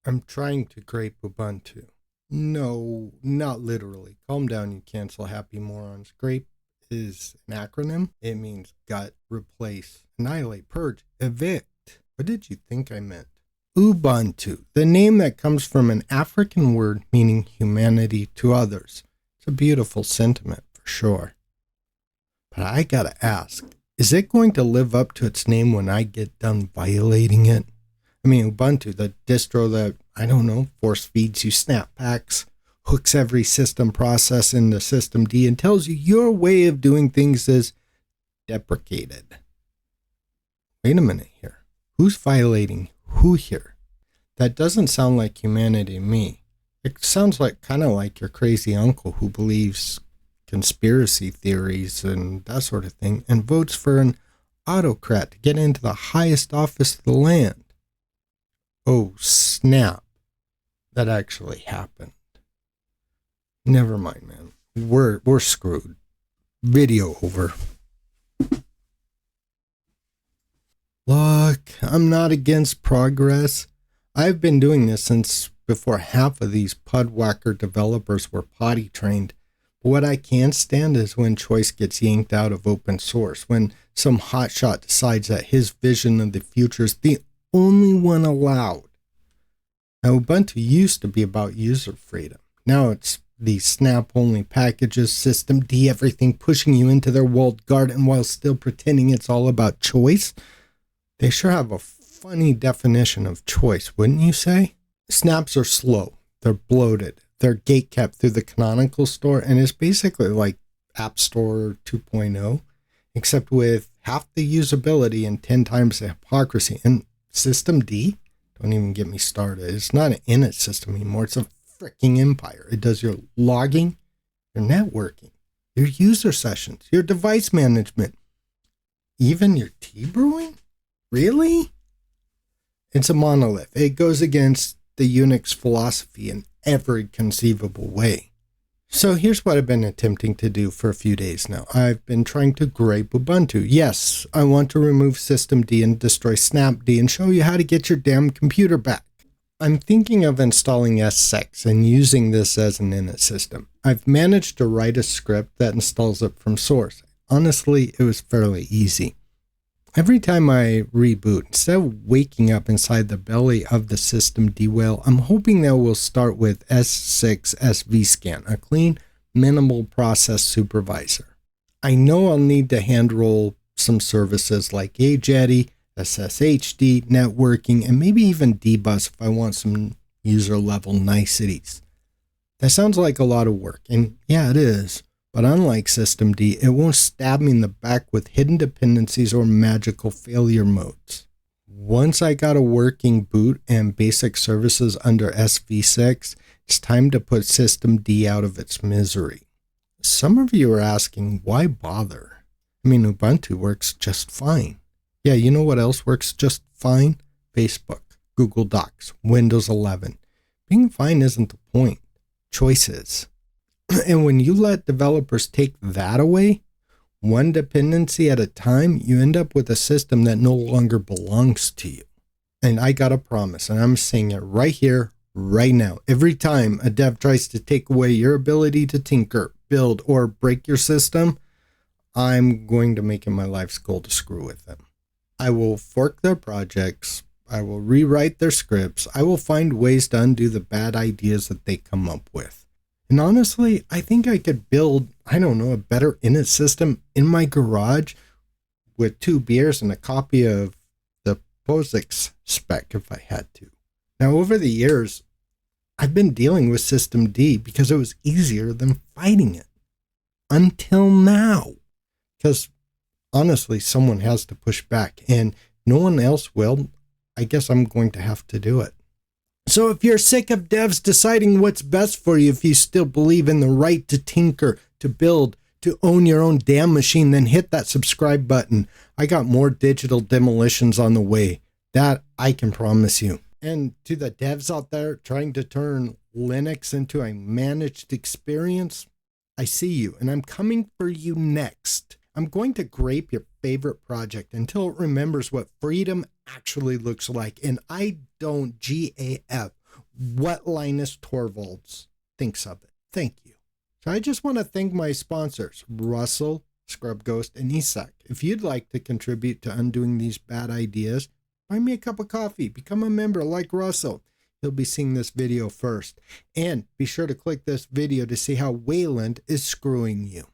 I'm trying to grape Ubuntu. No, not literally. Calm down, you cancel happy morons. Grape is an acronym. It means gut, replace, annihilate, purge, evict. What did you think I meant? Ubuntu, the name that comes from an African word meaning humanity to others. It's a beautiful sentiment for sure. But I gotta ask, is it going to live up to its name when I get done violating it? I mean, Ubuntu, the distro that, I don't know, force feeds you snap packs, hooks every system process into systemd, and tells you your way of doing things is deprecated. Wait a minute here. Who's violating who here? That doesn't sound like humanity to me. It sounds like kind of like your crazy uncle who believes conspiracy theories and that sort of thing and votes for an autocrat to get into the highest office of the land. Oh, snap. That actually happened. Never mind, man. We're screwed. Video over. Look, I'm not against progress. I've been doing this since before half of these pudwhacker developers were potty trained. But what I can't stand is when choice gets yanked out of open source, when some hotshot decides that his vision of the future is the only one allowed. Now, Ubuntu used to be about user freedom. Now it's these snap-only packages, systemd, everything pushing you into their walled garden while still pretending it's all about choice. They sure have a funny definition of choice, wouldn't you say? Snaps are slow. They're bloated. They're gatekept through the Canonical store, and it's basically like App Store 2.0, except with half the usability and 10 times the hypocrisy. And systemd? Don't even get me started. It's not an init system anymore. It's a freaking empire. It does your logging, your networking, your user sessions, your device management, even your tea brewing? Really? It's a monolith. It goes against the Unix philosophy in every conceivable way. So here's what I've been attempting to do for a few days now. I've been trying to grape Ubuntu. Yes, I want to remove systemd and destroy snapd and show you how to get your damn computer back. I'm thinking of installing S6 and using this as an init system. I've managed to write a script that installs it from source. Honestly, it was fairly easy. Every time I reboot, instead of waking up inside the belly of the systemd whale, I'm hoping that we'll start with S6 svscan, a clean, minimal process supervisor. I know I'll need to handroll some services like AJetty, SSHD, networking, and maybe even dbus if I want some user-level niceties. That sounds like a lot of work, and yeah, it is. But unlike systemd, it won't stab me in the back with hidden dependencies or magical failure modes. Once I got a working boot and basic services under SV6, it's time to put systemd out of its misery. Some of you are asking, why bother? I mean, Ubuntu works just fine. Yeah, you know what else works just fine? Facebook, Google Docs, Windows 11. Being fine isn't the point. Choice is. And when you let developers take that away, one dependency at a time, you end up with a system that no longer belongs to you. And I got a promise, and I'm saying it right here, right now. Every time a dev tries to take away your ability to tinker, build, or break your system, I'm going to make it my life's goal to screw with them. I will fork their projects. I will rewrite their scripts. I will find ways to undo the bad ideas that they come up with. And honestly, I think I could build, a better init system in my garage with 2 beers and a copy of the POSIX spec if I had to. Now, over the years, I've been dealing with systemd because it was easier than fighting it. Until now. Because honestly, someone has to push back and no one else will. I guess I'm going to have to do it. So if you're sick of devs deciding what's best for you, if you still believe in the right to tinker, to build, to own your own damn machine, then hit that subscribe button. I got more digital demolitions on the way. That I can promise you. And to the devs out there trying to turn Linux into a managed experience, I see you and I'm coming for you next. I'm going to grape your favorite project until it remembers what freedom actually looks like. And I don't GAF what Linus Torvalds thinks of it. Thank you. So I just want to thank my sponsors, Russell, Scrub Ghost, and Isak. If you'd like to contribute to undoing these bad ideas, buy me a cup of coffee. Become a member like Russell. He'll be seeing this video first. And be sure to click this video to see how Wayland is screwing you.